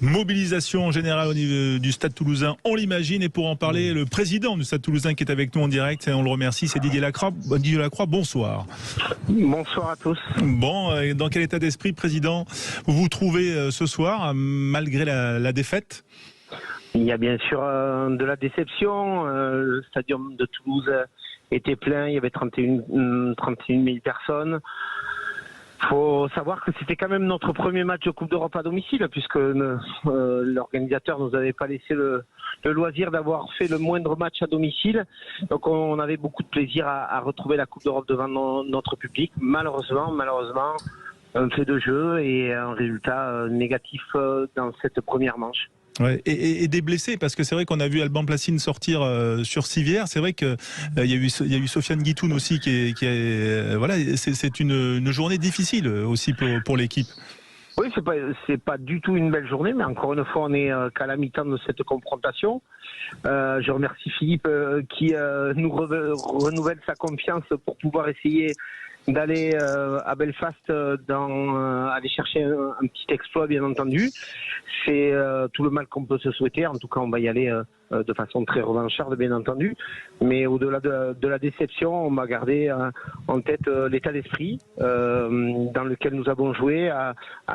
Mobilisation générale au niveau du Stade Toulousain, on l'imagine. Et pour en parler, le président du Stade Toulousain qui est avec nous en direct, et on le remercie, c'est Didier Lacroix. Didier Lacroix, bonsoir. Bonsoir à tous. Bon, dans quel état d'esprit, président, vous vous trouvez ce soir, malgré la défaite ? Il y a bien sûr de la déception. Le stadium de Toulouse était plein, il y avait 31 000 personnes. Il faut savoir que c'était quand même notre premier match de Coupe d'Europe à domicile, puisque l'organisateur nous avait pas laissé le loisir d'avoir fait le moindre match à domicile. Donc on avait beaucoup de plaisir à retrouver la Coupe d'Europe devant notre public. Malheureusement, un fait de jeu et un résultat négatif dans cette première manche. Ouais, et des blessés, parce que c'est vrai qu'on a vu Alban Placine sortir sur civière. C'est vrai que il y a eu Sofiane Guitoun aussi qui est voilà, c'est une journée difficile aussi pour l'équipe. Oui, c'est pas du tout une belle journée, mais encore une fois, on est qu'à la mi-temps de cette confrontation. Je remercie Philippe qui nous renouvelle sa confiance pour pouvoir essayer d'aller à Belfast aller chercher un petit exploit, bien entendu. C'est tout le mal qu'on peut se souhaiter. En tout cas, on va y aller de façon très revancharde, bien entendu. Mais au-delà de la déception, on va garder en tête l'état d'esprit dans lequel nous avons joué à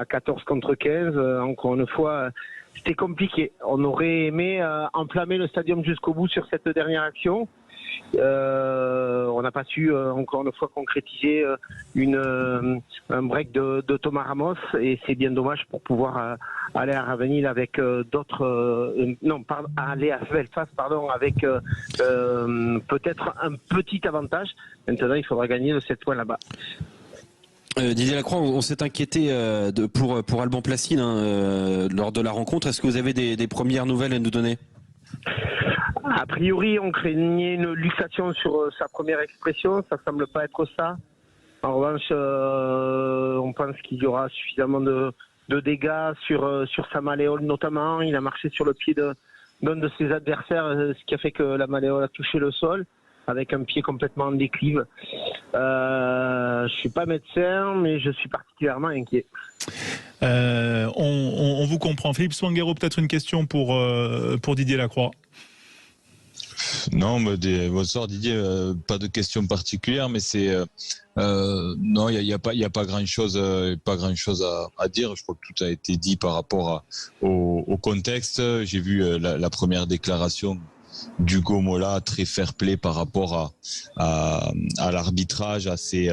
14 contre 15. Encore une fois, c'était compliqué. On aurait aimé enflammer le stadium jusqu'au bout sur cette dernière action. On n'a pas su encore une fois concrétiser un break de Thomas Ramos, et c'est bien dommage pour pouvoir aller à Ravenil avec aller à Belfast avec peut-être un petit avantage. Maintenant, il faudra gagner de 7 points là-bas. Didier Lacroix, on s'est inquiété pour Alban Placine lors de la rencontre. Est-ce que vous avez des premières nouvelles à nous donner ? A priori, on craignait une luxation sur sa première expression. Ça semble pas être ça. En revanche, on pense qu'il y aura suffisamment de dégâts sur sa malléole notamment. Il a marché sur le pied d'un de ses adversaires, ce qui a fait que la malléole a touché le sol avec un pied complètement en déclive. Je suis pas médecin, mais je suis particulièrement inquiet. On vous comprend. Philippe Swanguero, peut-être une question pour Didier Lacroix. Non, bonsoir Didier, pas de question particulière, mais c'est non, il y a pas grand chose à dire. Je crois que tout a été dit par rapport au contexte. J'ai vu la première déclaration d'Hugo Mola, très fair-play par rapport à l'arbitrage, à ces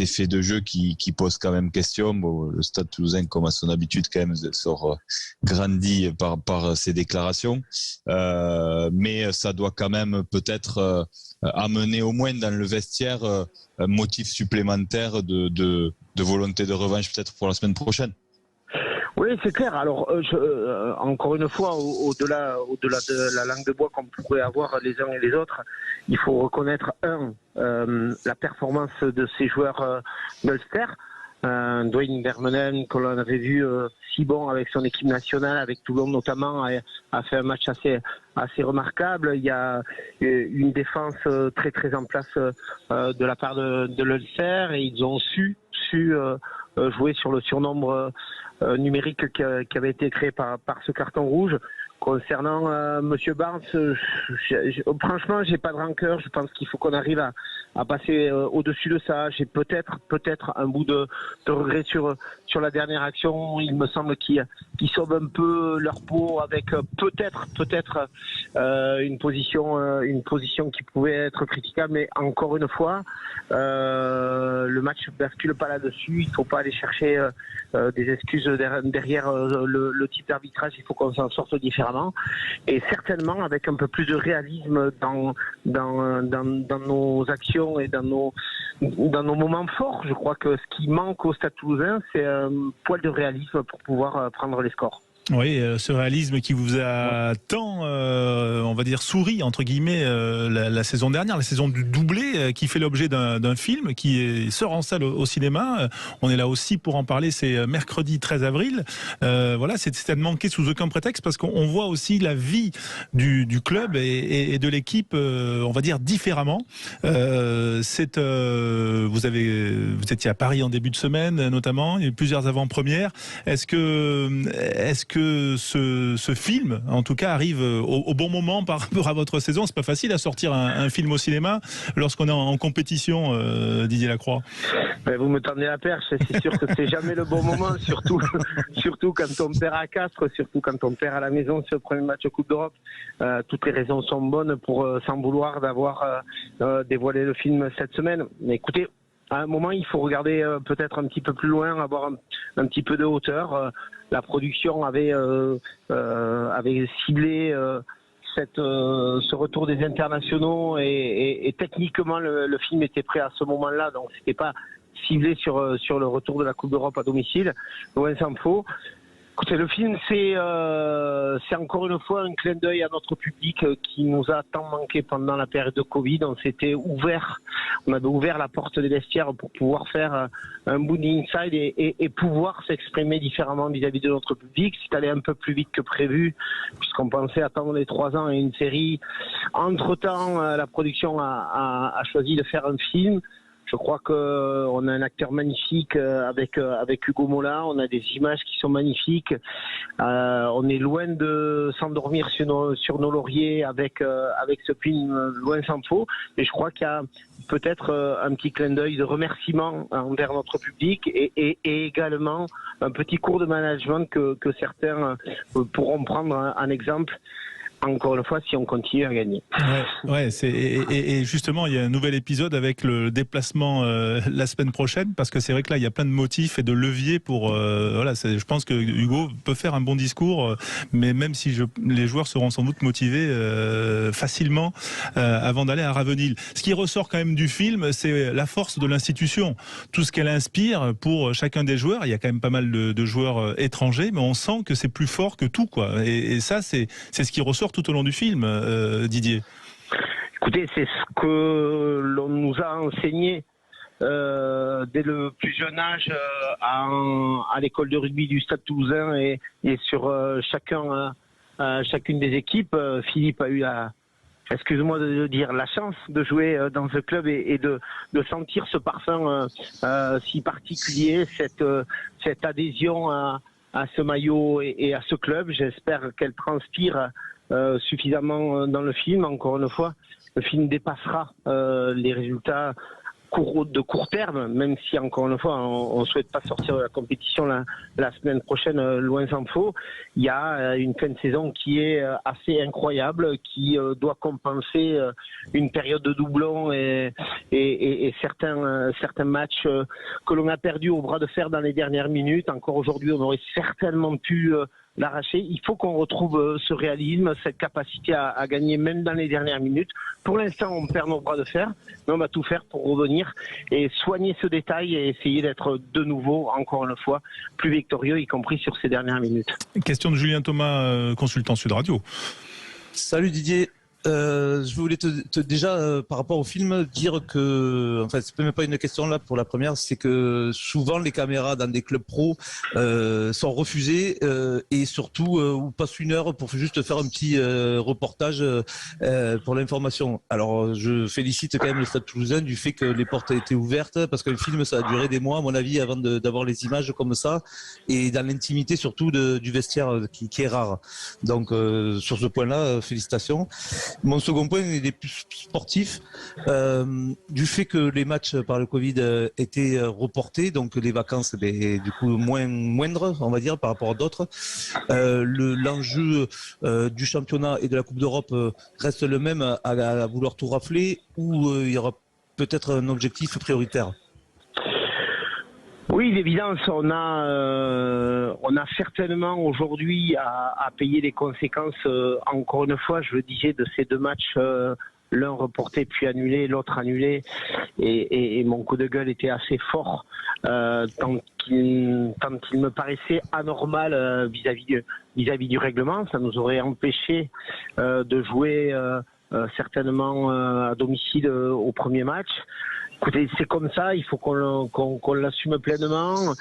faits de jeu qui posent quand même question. Bon, le Stade Toulousain, comme à son habitude, quand même, sort grandi par ces déclarations. Mais ça doit quand même peut-être amener au moins dans le vestiaire un motif supplémentaire de volonté de revanche peut-être pour la semaine prochaine. Oui, c'est clair. Alors, encore une fois, au-delà de la langue de bois qu'on pourrait avoir les uns et les autres, il faut reconnaître la performance de ces joueurs d'Ulster. Dwayne Vermeulen, que l'on avait vu si bon avec son équipe nationale, avec Toulon notamment, a fait un match assez remarquable. Il y a une défense très très en place de la part de l'Ulster, et ils ont su jouer sur le surnombre numérique qui avait été créé par ce carton rouge. Concernant Monsieur Barnes, franchement, j'ai pas de rancœur. Je pense qu'il faut qu'on arrive à passer au-dessus de ça. J'ai peut-être un bout de regret sur la dernière action. Il me semble qu'ils sauvent un peu leur peau avec peut-être une position qui pouvait être critiquable. Mais encore une fois, le match ne bascule pas là-dessus. Il faut pas aller chercher des excuses derrière le type d'arbitrage. Il faut qu'on s'en sorte différemment. Et certainement avec un peu plus de réalisme dans nos actions et dans nos moments forts. Je crois que ce qui manque au Stade Toulousain, c'est un poil de réalisme pour pouvoir prendre les scores. Oui, ce réalisme qui vous a tant, on va dire, souri, entre guillemets, la saison dernière, la saison du doublé, qui fait l'objet d'un film qui sort en salle au cinéma. On est là aussi pour en parler, c'est mercredi 13 avril. Voilà, c'est à ne manquer sous aucun prétexte, parce qu'on voit aussi la vie du club et de l'équipe, on va dire, différemment. Vous étiez à Paris en début de semaine, notamment, il y a eu plusieurs avant-premières. Est-ce que que ce film, en tout cas, arrive au bon moment par rapport à votre saison. C'est pas facile à sortir un film au cinéma lorsqu'on est en compétition, Didier Lacroix. Vous me tendez la perche, c'est sûr que c'est jamais le bon moment, surtout quand on perd à 4, surtout quand on perd à la maison sur le premier match de Coupe d'Europe. Toutes les raisons sont bonnes pour s'en vouloir d'avoir dévoilé le film cette semaine. Mais écoutez, à un moment, il faut regarder peut-être un petit peu plus loin, avoir un petit peu de hauteur. La production avait ciblé ce retour des internationaux et techniquement le film était prêt à ce moment-là, donc c'était pas ciblé sur le retour de la Coupe d'Europe à domicile, loin s'en faut. Écoutez, le film, c'est encore une fois un clin d'œil à notre public qui nous a tant manqué pendant la période de Covid. On avait ouvert la porte des vestiaires pour pouvoir faire un bout d'inside et pouvoir s'exprimer différemment vis-à-vis de notre public. C'est allé un peu plus vite que prévu, puisqu'on pensait attendre les 3 ans et une série. Entre-temps, la production a choisi de faire un film. Je crois qu'on a un acteur magnifique avec Hugo Mola, on a des images qui sont magnifiques, on est loin de s'endormir sur nos lauriers avec ce film, loin s'en faut, mais je crois qu'il y a peut-être un petit clin d'œil de remerciement envers notre public et également un petit cours de management que certains pourront prendre en exemple. Encore une fois, si on continue à gagner. Ouais, et justement, il y a un nouvel épisode avec le déplacement la semaine prochaine, parce que c'est vrai que là, il y a plein de motifs et de leviers pour. Je pense que Hugo peut faire un bon discours, mais même si les joueurs seront sans doute motivés facilement avant d'aller à Ravenil. Ce qui ressort quand même du film, c'est la force de l'institution, tout ce qu'elle inspire pour chacun des joueurs. Il y a quand même pas mal de joueurs étrangers, mais on sent que c'est plus fort que tout, quoi. Et ça, c'est ce qui ressort tout au long du film, Didier. Écoutez, c'est ce que l'on nous a enseigné dès le plus jeune âge à l'école de rugby du Stade Toulousain et sur chacune des équipes. Philippe a eu excuse-moi de dire, la chance de jouer dans ce club et de sentir ce parfum si particulier, cette adhésion à ce maillot et à ce club. J'espère qu'elle transpire suffisamment dans le film. Encore une fois, le film dépassera les résultats de court terme, même si encore une fois on ne souhaite pas sortir de la compétition la semaine prochaine, loin s'en faut. Il y a une fin de saison qui est assez incroyable, qui doit compenser une période de doublons et certains matchs que l'on a perdus au bras de fer dans les dernières minutes. Encore aujourd'hui, on aurait certainement pu l'arracher. Il faut qu'on retrouve ce réalisme, cette capacité à gagner même dans les dernières minutes. Pour l'instant, on perd nos bras de fer, mais on va tout faire pour revenir et soigner ce détail et essayer d'être de nouveau, encore une fois, plus victorieux, y compris sur ces dernières minutes. Question de Julien Thomas, consultant Sud Radio. Salut Didier. Je voulais déjà, par rapport au film, dire que, en fait, c'est même pas une question là pour la première, c'est que souvent les caméras dans des clubs pro sont refusées et surtout on passe 1 heure pour juste faire un petit reportage pour l'information. Alors je félicite quand même le Stade Toulousain du fait que les portes aient été ouvertes, parce qu'un film ça a duré des mois à mon avis avant d'avoir les images comme ça et dans l'intimité surtout du vestiaire qui est rare. Donc sur ce point-là, félicitations. Mon second point, il est plus sportif. Du fait que les matchs par le Covid étaient reportés, donc les vacances, du coup, moindres, on va dire, par rapport à d'autres, l'enjeu du championnat et de la Coupe d'Europe reste le même à vouloir tout rafler, ou il y aura peut-être un objectif prioritaire? Oui, d'évidence, on a certainement aujourd'hui à payer les conséquences, encore une fois, je le disais, de ces 2 matchs, l'un reporté puis annulé, l'autre annulé, et mon coup de gueule était assez fort, tant qu'il me paraissait anormal vis-à-vis du règlement. Ça nous aurait empêché de jouer certainement à domicile au premier match. Écoutez, c'est comme ça, il faut qu'on l'assume pleinement.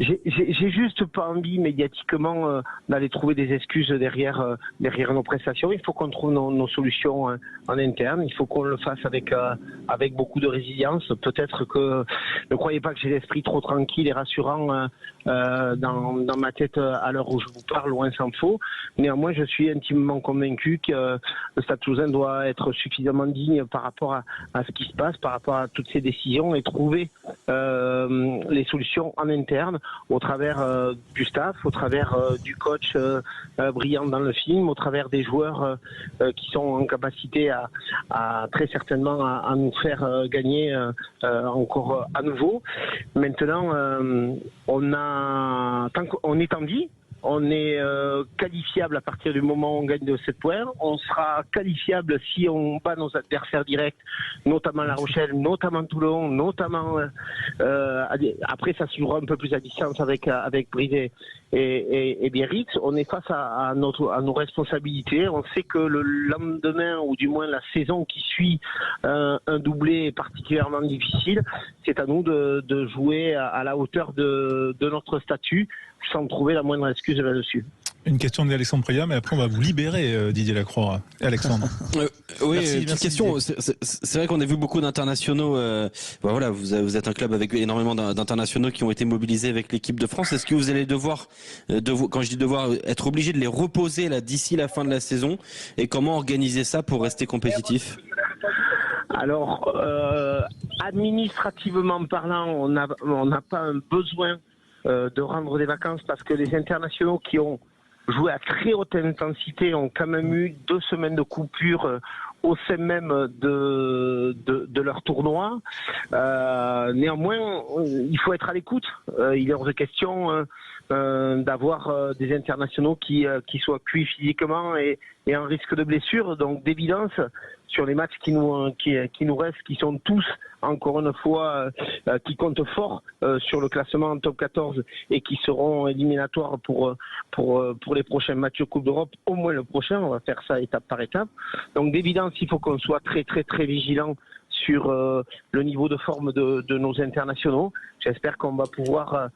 J'ai juste pas envie médiatiquement d'aller trouver des excuses derrière nos prestations. Il faut qu'on trouve nos solutions en interne. Il faut qu'on le fasse avec beaucoup de résilience. Peut-être que ne croyez pas que j'ai l'esprit trop tranquille et rassurant dans ma tête à l'heure où je vous parle, loin s'en faut. Néanmoins, je suis intimement convaincu que le Stade Toulousain doit être suffisamment digne par rapport à ce qui se passe, par rapport à toutes ces décisions et trouver les solutions en interne au travers du staff, au travers du coach brillant dans le film, au travers des joueurs qui sont en capacité à très certainement à nous faire gagner encore à nouveau. Maintenant, tant qu'on est en vie, on est qualifiable à partir du moment où on gagne de 7 points. On sera qualifiable si on bat nos adversaires directs, notamment La Rochelle, notamment Toulon, notamment... après, ça se jouera un peu plus à distance avec Brive et Biarritz. On est face à nos responsabilités. On sait que le lendemain, ou du moins la saison qui suit un doublé est particulièrement difficile. C'est à nous de jouer à la hauteur de notre statut, sans trouver la moindre excuse là-dessus. Une question d'Alexandre Priam, mais après on va vous libérer, Didier Lacroix. Alexandre. Oui, merci, petite question. C'est vrai qu'on a vu beaucoup d'internationaux. Voilà, vous êtes un club avec énormément d'internationaux qui ont été mobilisés avec l'équipe de France. Est-ce que vous allez devoir, quand je dis devoir, être obligé de les reposer là d'ici la fin de la saison? Et comment organiser ça pour rester compétitif? Alors, administrativement parlant, on n'a pas un besoin de rendre des vacances parce que les internationaux qui ont joué à très haute intensité ont quand même eu 2 semaines de coupure au sein même de leur tournoi. Néanmoins, il faut être à l'écoute. Il est hors de question d'avoir des internationaux qui soient cuits physiquement et en risque de blessure. Donc d'évidence, sur les matchs qui nous restent, qui sont tous, encore une fois, qui comptent fort sur le classement en top 14 et qui seront éliminatoires pour les prochains matchs de Coupe d'Europe, au moins le prochain, on va faire ça étape par étape. Donc d'évidence, il faut qu'on soit très très très vigilant sur le niveau de forme de nos internationaux. J'espère qu'on va pouvoir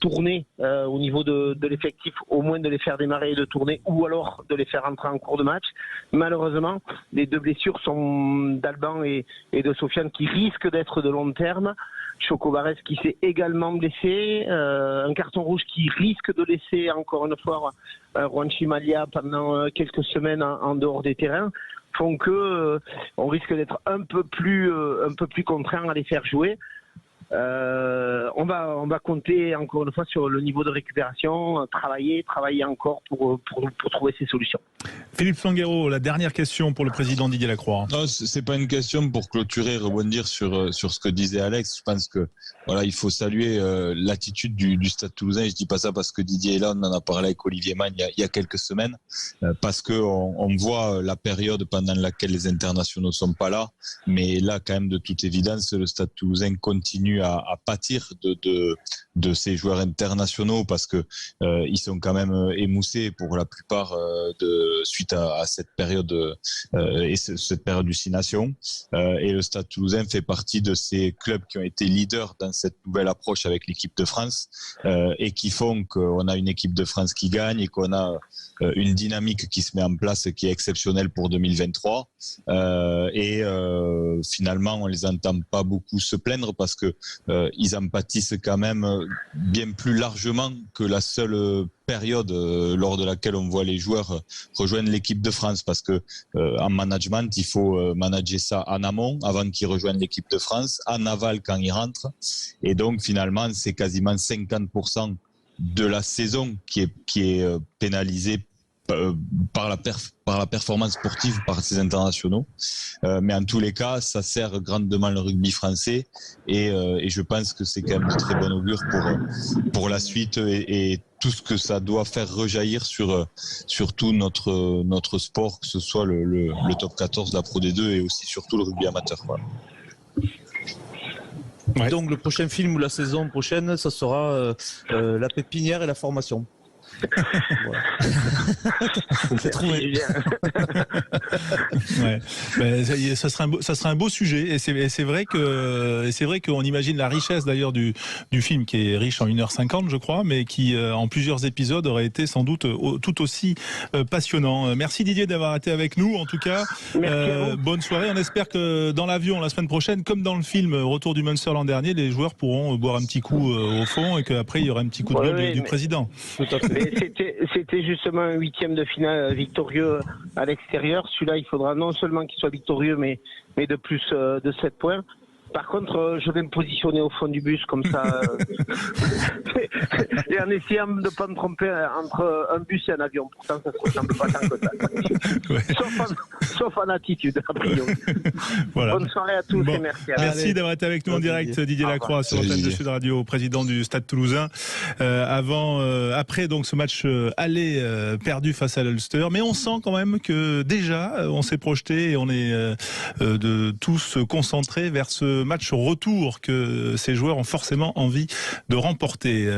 tourner au niveau de l'effectif, au moins de les faire démarrer et de tourner, ou alors de les faire entrer en cours de match. Malheureusement, les 2 blessures sont d'Alban et de Sofiane qui risquent d'être de long terme. Choco Barès qui s'est également blessé, un carton rouge qui risque de laisser encore une fois Juan Chimalia pendant quelques semaines en dehors des terrains, font que on risque d'être un peu plus contraint à les faire jouer. On va compter encore une fois sur le niveau de récupération, travailler encore pour trouver ces solutions. Philippe Sanguero, la dernière question pour le président Didier Lacroix. Non, c'est pas une question pour clôturer, rebondir sur ce que disait Alex. Je pense que voilà, il faut saluer l'attitude du Stade Toulousain. Je dis pas ça parce que Didier est là, on en a parlé avec Olivier Magne il y a quelques semaines, parce que on voit la période pendant laquelle les internationaux sont pas là, mais là quand même de toute évidence, le Stade Toulousain continue à pâtir de ces joueurs internationaux parce que ils sont quand même émoussés pour la plupart suite à cette période et cette période du 6 Nations. Et le Stade Toulousain fait partie de ces clubs qui ont été leaders dans cette nouvelle approche avec l'équipe de France et qui font qu'on a une équipe de France qui gagne et qu'on a une dynamique qui se met en place qui est exceptionnelle pour 2023. Finalement, on les entend pas beaucoup se plaindre parce que ils en pâtissent quand même bien plus largement que la seule période lors de laquelle on voit les joueurs rejoindre l'équipe de France, parce que en management, il faut manager ça en amont avant qu'ils rejoignent l'équipe de France, en aval quand ils rentrent, et donc finalement c'est quasiment 50% de la saison qui est pénalisée par la performance sportive par ces internationaux, mais en tous les cas ça sert grandement le rugby français et je pense que c'est quand même de très bon augure pour la suite et tout ce que ça doit faire rejaillir sur tout notre sport, que ce soit le top 14, la Pro D2 et aussi surtout le rugby amateur. Voilà. Ouais. Donc le prochain film ou la saison prochaine, ça sera la pépinière et la formation. C'est trouvé. Ouais. Ben, ça serait un beau sujet, et c'est vrai qu'on imagine la richesse d'ailleurs du film, qui est riche en 1h50 je crois, mais qui en plusieurs épisodes aurait été sans doute tout aussi passionnant. Merci Didier d'avoir été avec nous en tout cas. Bonne soirée, on espère que dans l'avion la semaine prochaine, comme dans le film Retour du Munster l'an dernier, les joueurs pourront boire un petit coup au fond, et qu'après il y aura un petit coup de gueule du président. Mais c'était justement un 8e de finale victorieux à l'extérieur. Celui-là, il faudra non seulement qu'il soit victorieux, mais de plus de 7 points. Par contre, je vais me positionner au fond du bus comme ça, et en essayant de ne pas me tromper entre un bus et un avion. Pourtant, ça se ressemble pas tant que ça. Ouais. Sauf en attitude, a priori. Voilà. Bonne soirée à tous et merci. Merci d'avoir été avec nous en direct, Didier Lacroix, sur l'antenne de Sud Radio, président du Stade Toulousain. Après donc ce match aller perdu face à l'Ulster, mais on sent quand même que déjà on s'est projeté et on est de tous concentrés vers ce match retour que ces joueurs ont forcément envie de remporter.